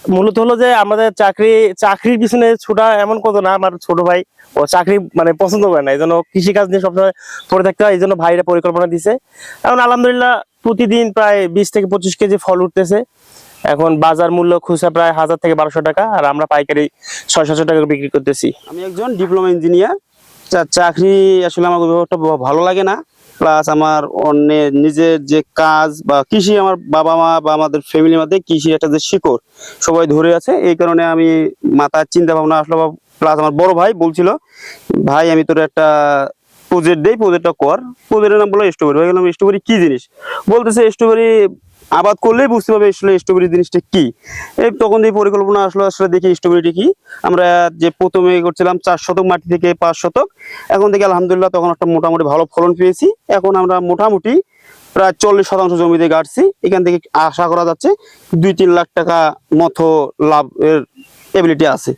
মূলত হলো যে আমাদের চাকরির পিছনে ছোটা এমন কথা না, আমার ছোট ভাই ও চাকরি মানে পছন্দ করে না, এই জন্য কৃষিকাজ নিয়ে সবসময় পড়ে থাকতে হয়, এই জন্য ভাইরা পরিকল্পনা দিছে। এখন আলহামদুলিল্লাহ প্রতিদিন প্রায় 20 থেকে 25 কেজি ফল উঠতেছে। এখন বাজার মূল্য খুচরা প্রায় 1000 থেকে 1200 টাকা, আর আমরা পাইকারি 600-700 টাকা বিক্রি করতেছি। আমি একজন ডিপ্লোমা ইঞ্জিনিয়ার। চাকরি আসলে আমার খুব একটা ভালো লাগে না। প্লাস আমার অন্য নিজের যে কাজ বা কৃষি, আমার বাবা মা বা আমাদের ফ্যামিলির মধ্যে কৃষি একটা যে শিকড় সবাই ধরে আছে, এই কারণে আমি মাথার চিন্তা ভাবনা আসলো। প্লাস আমার বড় ভাই বলছিল, ভাই আমি তোর একটা প্রজেক্ট দেই, প্রজেক্টটা কর। প্রজেক্টের নাম বললো স্ট্রবেরি। হয়ে গেলাম স্ট্রবেরি কি জিনিস, বলতেছে স্ট্রবেরি আবাদ করলেই বুঝতে পারবে আসলে স্ট্রবেরি জিনিসটা কি। এই তখন এই পরিকল্পনা আসলো, আসলে দেখি স্ট্রবেরিটি কি। আমরা যে প্রথমে করছিলাম 4 শতক মাটি থেকে 5 শতক, এখন থেকে আলহামদুলিল্লাহ তখন একটা মোটামুটি ভালো ফলন পেয়েছি। এখন আমরা মোটামুটি প্রায় 40% জমিতে গাড়ছি। এখান থেকে আশা করা যাচ্ছে 2-3 লাখ টাকা মতো লাভের এবিলিটি আছে।